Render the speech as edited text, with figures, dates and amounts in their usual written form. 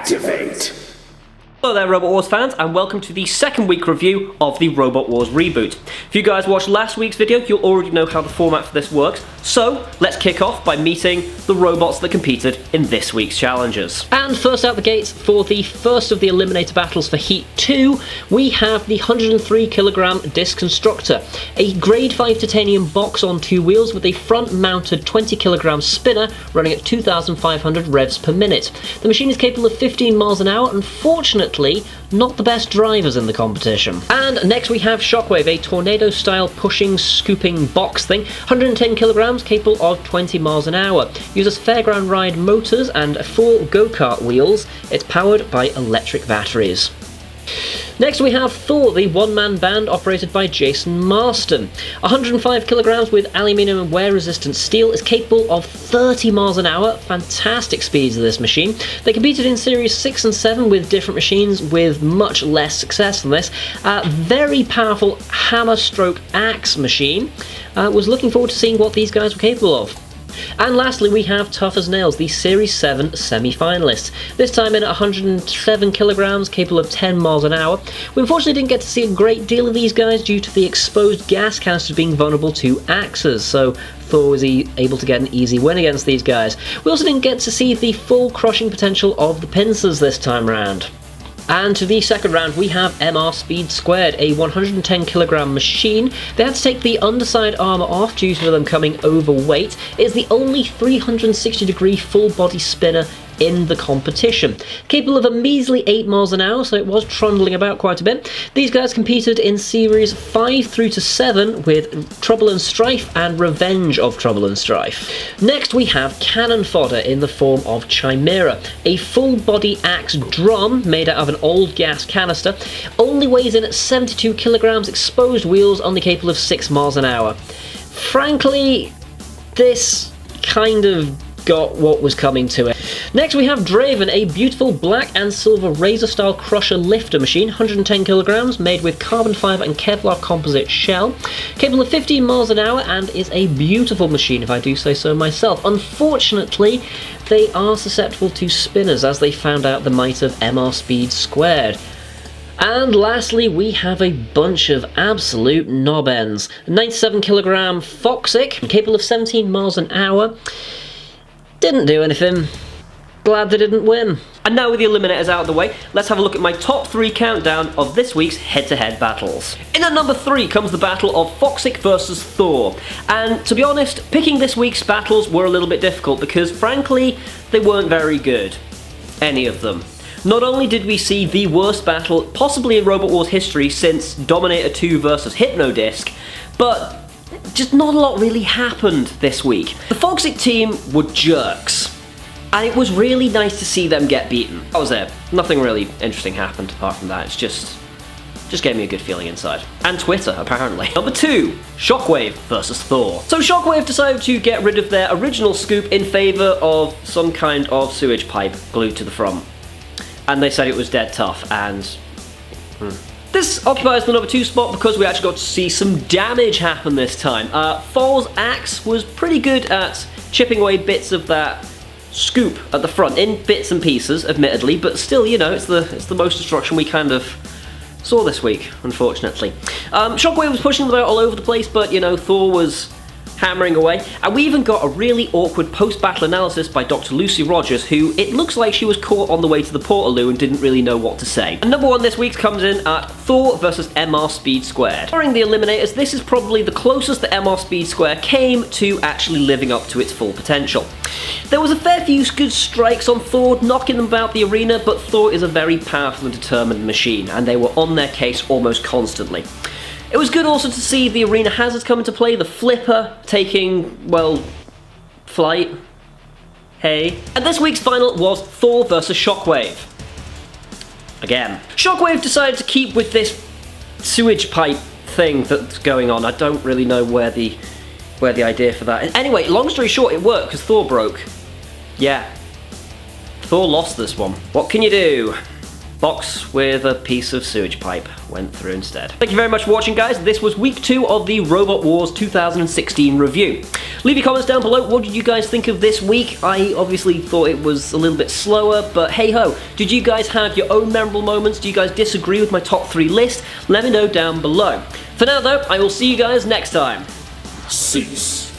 Activate. Hello there Robot Wars fans, and welcome to the second week review of the Robot Wars reboot. If you guys watched last week's video, you'll already know how the format for this works, so let's kick off by meeting the robots that competed in this week's challenges. And first out the gates, for the first of the Eliminator battles for Heat 2, we have the 103kg Disc Constructor, a grade 5 titanium box on two wheels with a front-mounted 20kg spinner running at 2,500 revs per minute. The machine is capable of 15 miles an hour, unfortunately not the best drivers in the competition. And next we have Shockwave, a tornado-style pushing, scooping box thing, 110 kilograms, capable of 20 miles an hour. Uses fairground ride motors and 4 go-kart wheels. It's powered by electric batteries. Next we have Thor, the one-man band operated by Jason Marston. 105 kilograms with aluminium and wear-resistant steel, is capable of 30 miles an hour. Fantastic speeds of this machine. They competed in Series 6 and 7 with different machines with much less success than this. Very powerful hammer stroke axe machine. Was looking forward to seeing what these guys were capable of. And lastly we have Tough as Nails, the Series 7 semi-finalists. This time in at 107 kilograms, capable of 10 miles an hour. We unfortunately didn't get to see a great deal of these guys due to the exposed gas canisters being vulnerable to axes, so Thor was able to get an easy win against these guys. We also didn't get to see the full crushing potential of the pincers this time round. And to the second round we have MR Speed Squared, a 110kg machine. They had to take the underside armour off due to them coming overweight. It is the only 360-degree full body spinner in the competition. Capable of a measly 8 miles an hour, so it was trundling about quite a bit. These guys competed in Series 5 through to 7 with Trouble and Strife and Revenge of Trouble and Strife. Next we have cannon fodder in the form of Chimera, a full body axe drum made out of an old gas canister. Only weighs in at 72 kilograms, exposed wheels, only capable of 6 miles an hour. Frankly, this kind of got what was coming to it. Next we have Draven, a beautiful black and silver razor-style crusher lifter machine, 110 kilograms, made with carbon fibre and Kevlar composite shell, capable of 15 miles an hour, and is a beautiful machine if I do say so myself. Unfortunately, they are susceptible to spinners, as they found out the might of MR Speed Squared. And lastly, we have a bunch of absolute knob ends. 97kg Foxic, capable of 17 miles an hour. Didn't do anything. Glad they didn't win. And now with the eliminators out of the way, let's have a look at my top 3 countdown of this week's head-to-head battles. In at number 3 comes the battle of Foxic versus Thor. And to be honest, picking this week's battles were a little bit difficult because frankly, they weren't very good. Any of them. Not only did we see the worst battle possibly in Robot Wars history since Dominator 2 versus Hypnodisc, but just not a lot really happened this week. The Foxic team were jerks, and it was really nice to see them get beaten. I was there. Nothing really interesting happened apart from that. It's just gave me a good feeling inside. And Twitter, apparently. Number 2, Shockwave versus Thor. So Shockwave decided to get rid of their original scoop in favour of some kind of sewage pipe glued to the front. And they said it was dead tough, and this occupies the number 2 spot because we actually got to see some damage happen this time. Thor's axe was pretty good at chipping away bits of that scoop at the front, in bits and pieces, admittedly, but still, you know, it's the most destruction we kind of saw this week, unfortunately. Shockwave was pushing them out all over the place, but, you know, Thor was hammering away, and we even got a really awkward post-battle analysis by Dr. Lucy Rogers, who it looks like she was caught on the way to the Portaloo and didn't really know what to say. And number 1 this week comes in at Thor versus MR Speed Squared. During the eliminators, this is probably the closest that MR Speed Squared came to actually living up to its full potential. There was a fair few good strikes on Thor, knocking them about the arena, but Thor is a very powerful and determined machine, and they were on their case almost constantly. It was good also to see the arena hazards come into play, the flipper taking, well, flight. Hey. And this week's final was Thor versus Shockwave. Again. Shockwave decided to keep with this sewage pipe thing that's going on. I don't really know where the idea for that is. Anyway, long story short, it worked because Thor broke. Yeah. Thor lost this one. What can you do? box with a piece of sewage pipe went through instead. Thank you very much for watching, guys. This was week 2 of the Robot Wars 2016 review. Leave your comments down below. What did you guys think of this week? I obviously thought it was a little bit slower, but hey ho. Did you guys have your own memorable moments? Do you guys disagree with my top 3 list? Let me know down below. For now though, I will see you guys next time. Cease.